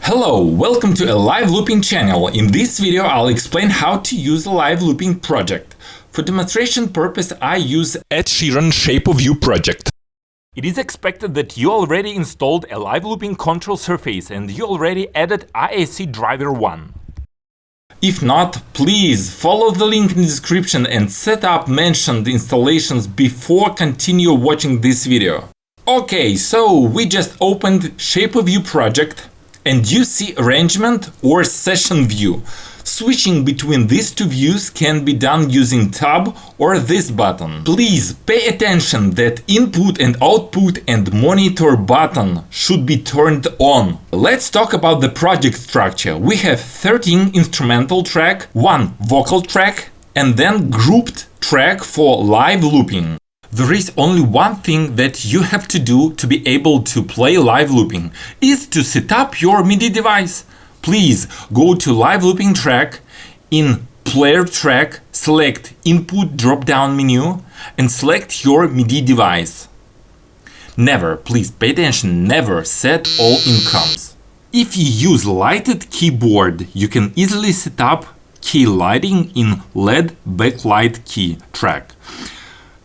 Hello, welcome to Alivelooping channel. In this video I'll explain how to use Alivelooping project. For demonstration purpose I use Sheeran Shape of You project. It is expected that you already installed Alivelooping Control Surface and you already added ASI driver 1. If not, please follow the link in the description and set up mentioned installations before continue watching this video. Okay, so we just opened Shape of You project and you see arrangement or session view. Switching between these two views can be done using tab or this button. Please pay attention that input and output and monitor button should be turned on. Let's talk about the project structure. We have 13 instrumental track, 1 vocal track, and then grouped track for live looping. There is only one thing that you have to do to be able to play live looping, is to set up your MIDI device. Please go to live looping track, in player track, select input drop-down menu and select your MIDI device. Never, please pay attention, never set all incomes. If you use lighted keyboard, you can easily set up key lighting in LED backlight key track.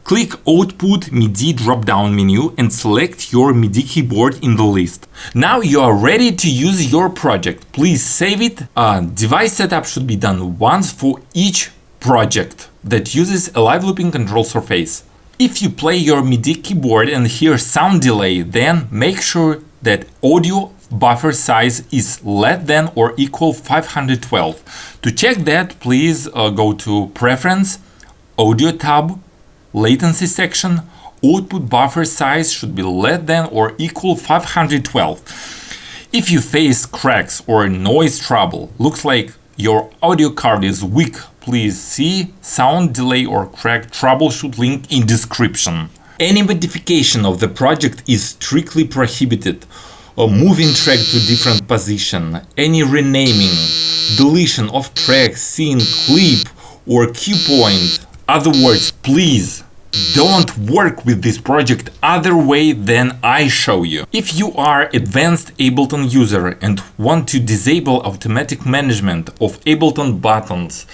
Click Output MIDI drop-down menu and select your MIDI keyboard in the list. Now you are ready to use your project. Please save it. Device setup should be done once for each project that uses Alivelooping Control Surface. If you play your MIDI keyboard and hear sound delay, then make sure that audio buffer size is less than or equal 512. To check that, please go to Preference, Audio tab, Latency section, output buffer size should be less than or equal 512. If you face cracks or noise trouble, looks like your audio card is weak, please see sound delay or crack troubleshoot link in description. Any modification of the project is strictly prohibited. Moving track to different position, any renaming, deletion of track, scene, clip or cue point. Other words, please don't work with this project other way than I show you. If you are advanced Ableton user and want to disable automatic management of Ableton buttons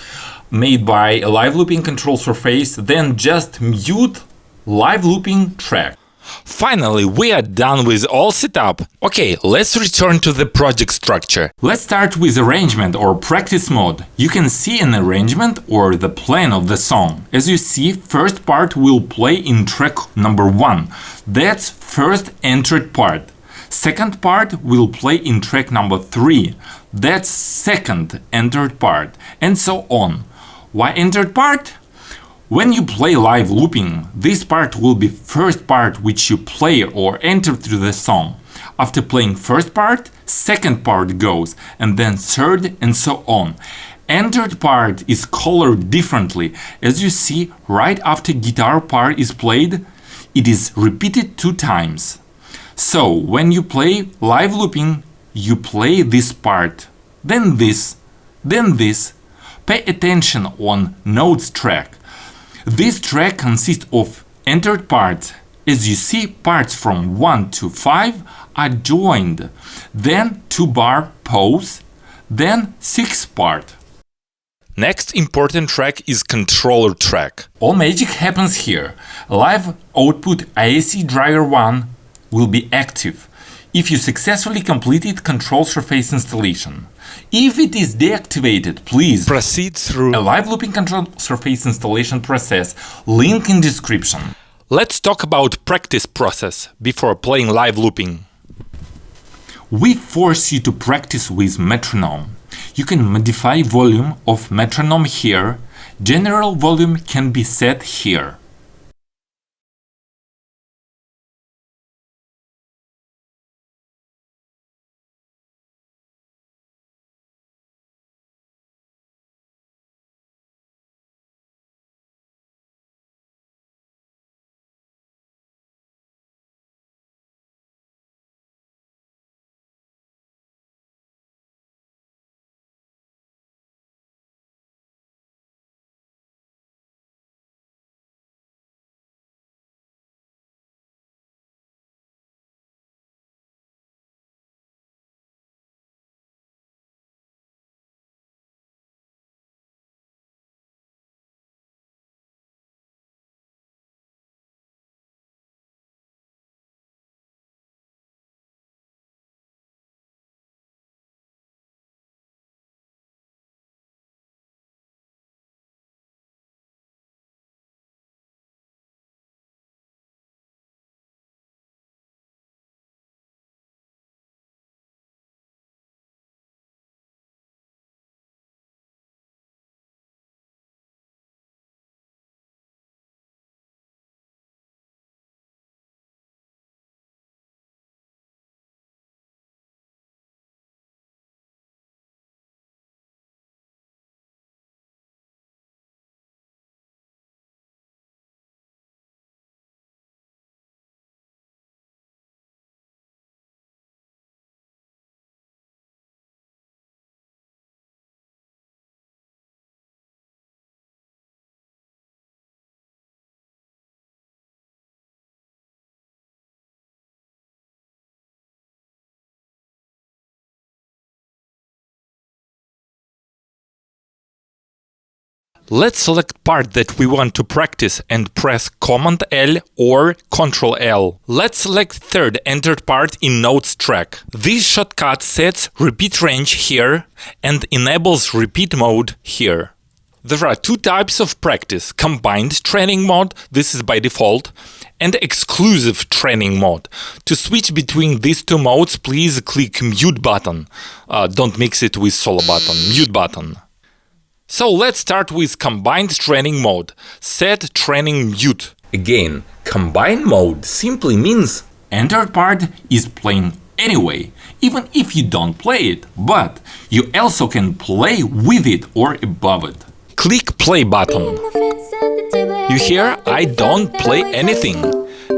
made by Alivelooping Control Surface, then just mute live looping track. Finally, we are done with all setup. Okay, let's return to the project structure. Let's start with arrangement or practice mode. You can see an arrangement or the plan of the song. As you see, first part will play in track number 1. That's first entered part. Second part will play in track number 3. That's second entered part. And so on. Why entered part? When you play live looping, this part will be first part which you play or enter through the song. After playing first part, second part goes, and then third and so on. Entered part is colored differently. As you see, right after guitar part is played, it is repeated 2 times. So, when you play live looping, you play this part, then this, then this. Pay attention on notes track. This track consists of entered parts. As you see, parts from 1 to 5 are joined, then 2-bar pause, then 6 part. Next important track is controller track. All magic happens here. Live output ASI driver 1 will be active if you successfully completed Control Surface installation. If it is deactivated, please proceed through Alivelooping Control Surface installation process, link in description. Let's talk about practice process before playing live looping. We force you to practice with metronome. You can modify volume of metronome here. General volume can be set here. Let's select part that we want to practice and press Command L or Control L. Let's select third entered part in Notes track. This shortcut sets repeat range here and enables repeat mode here. There are two types of practice: combined training mode, this is by default, and exclusive training mode. To switch between these two modes, please click mute button. Don't mix it with solo button, mute button. So let's start with combined training mode. Set training mute. Again, combined mode simply means entered part is playing anyway, even if you don't play it, but you also can play with it or above it. Click play button. You hear I don't play anything.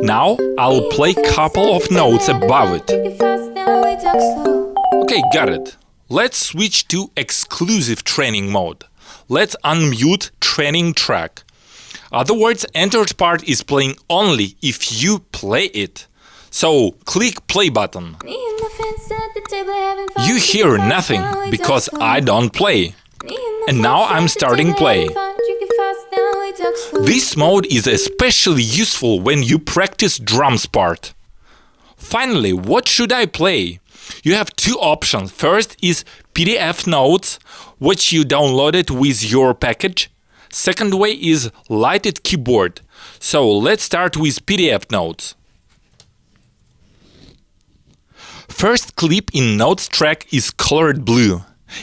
Now I'll play couple of notes above it. Okay, got it. Let's switch to exclusive training mode. Let's unmute training track. Other words, entered part is playing only if you play it. So click play button. You hear nothing because I don't play. And now I'm starting play. This mode is especially useful when you practice drums part. Finally, what should I play? You have two options. First is PDF notes, which you downloaded with your package. Second way is lighted keyboard. So let's start with PDF notes. First clip in notes track is colored blue.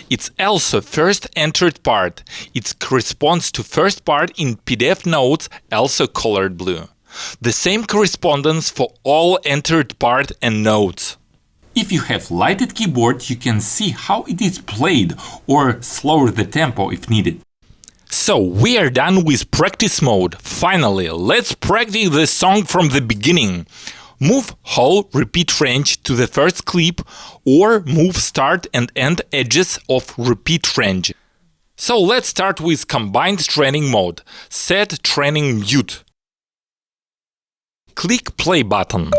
It's also first entered part. It corresponds to first part in PDF notes, also colored blue. The same correspondence for all entered part and notes. If you have lighted keyboard, you can see how it is played or slower the tempo if needed. So we are done with practice mode. Finally, let's practice the song from the beginning. Move whole repeat range to the first clip or move start and end edges of repeat range. So let's start with combined training mode. Set training mute. Click play button.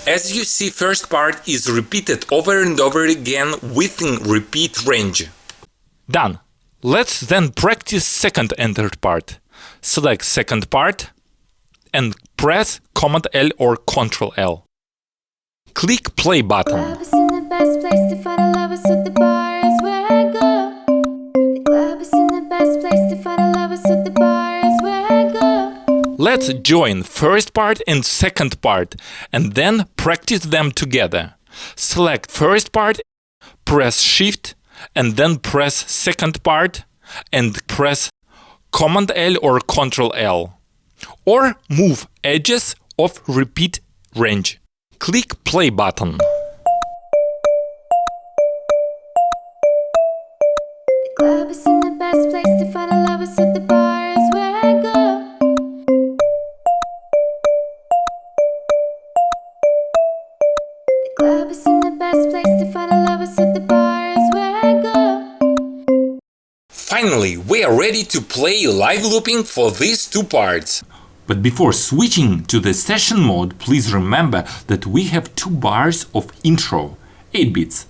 As you see, first part is repeated over and over again within repeat range. Done. Let's then practice second entered part. Select second part and press Command L or Control L. Click play button. Let's join first part and second part and then practice them together. Select first part, press Shift and then press second part and press Command L or Control L. Or move edges of repeat range. Click play button. The club is in the best place to find a lover, so the bar is where I go. The club is in the best place to find a lover, so the bar is where I go. Finally, we are ready to play live looping for these two parts. But before switching to the session mode, please remember that we have 2 bars of intro, 8 bits.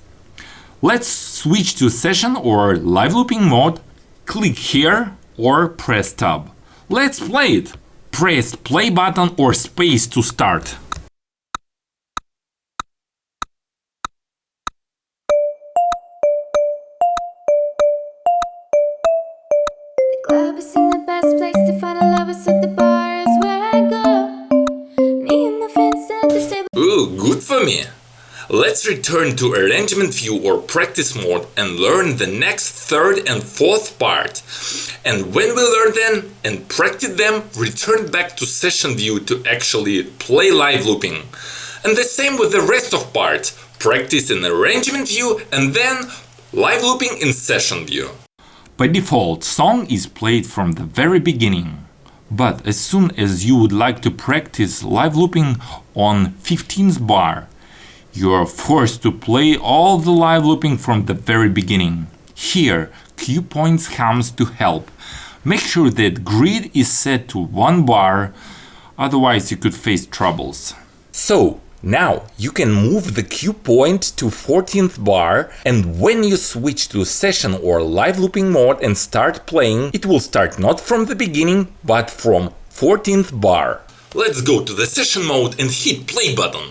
Let's switch to session or live looping mode. Click here or press tab. Let's play it. Press play button or space to start. The club is in the best place to find a lover, so the bar is where I go. Me and my friends at the table. Ooh, good for me! Let's return to arrangement view or practice mode and learn the next third and fourth part. And when we learn them and practice them, return back to session view to actually play live looping. And the same with the rest of parts. Practice in arrangement view and then live looping in session view. By default, song is played from the very beginning. But as soon as you would like to practice live looping on 15th bar, you are forced to play all the live looping from the very beginning. Here, cue points comes to help. Make sure that grid is set to 1 bar, otherwise you could face troubles. So, Now you can move the cue point to 14th bar, and when you switch to session or live looping mode and start playing, it will start not from the beginning, but from 14th bar. Let's go to the session mode and hit play button.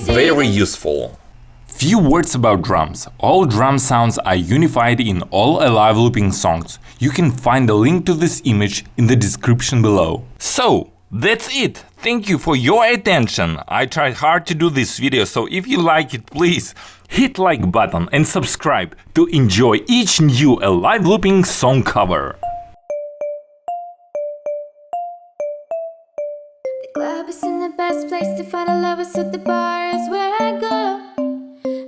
Very useful. Few words about drums. All drum sounds are unified in all Alivelooping songs. You can find a link to this image in the description below. So, that's it. Thank you for your attention. I tried hard to do this video, so if you like it, please hit like button and subscribe to enjoy each new Alivelooping song cover. The club isn't the best place to find a lover, so the bar is where I go.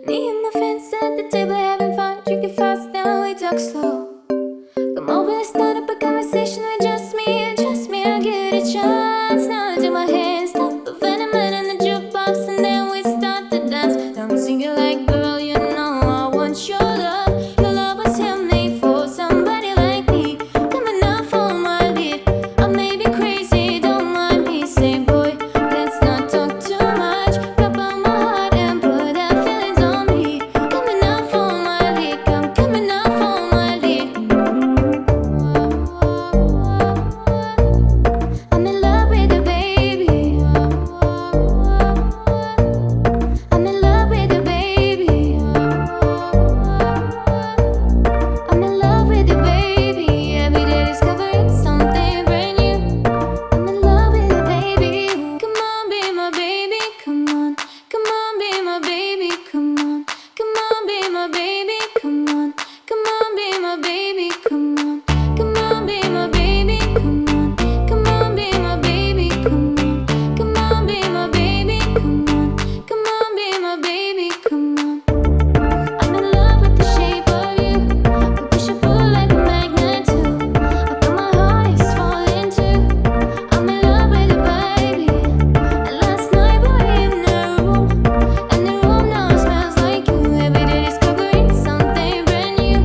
Me and my friends at the table having fun, drinking fast, then we talk slow. Come over, let's start up a conversation with just me, I'll give it a chance. Now I do my hands stop, but when I'm in the jukebox, and then we start to dance. Now I'm singing like, girl, you know I want your love. Your love was handmade for somebody like me, coming up on my lead. I may be crazy, don't mind me, say boy, let's not talk too much. Grab on my heart and put that feelings on me. Coming up on my lead, I'm coming up on my lead. I'm in love with you, baby. I'm in love with you, baby. I'm in love with you, baby. Every day discovering something brand new. I'm in love with you, baby. Come on, be my baby. Come on, come on, be my baby. Come on, come on, be my baby. Come on, come on, be my baby. Come on, come on, be my baby. Come on, come on, be my baby. Come on, come on, be my baby. Come on, come on, be my baby. Come on. I'm in love with the shape of you. We push and pull like a magnet too. I got my heart is falling too. I'm in love with you, baby. And last night we were in the room, and the room now smells like you. Every day discovering something brand new.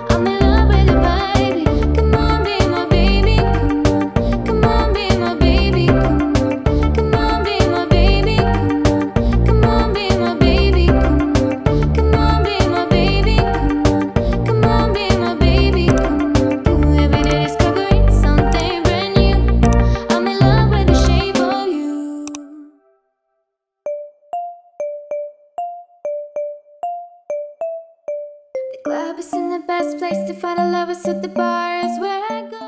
I'm in love with you, baby. Come on, be my baby. Come on, come on, be my baby. Come on, come on, be my baby. Come on, come on, be my baby. Come on, come on, be my baby. Come on, come on, be my baby. Come on, every day discovering something brand new. I'm in love with the shape of you. The club isn't the best place to find a lover, so the bar is where I go.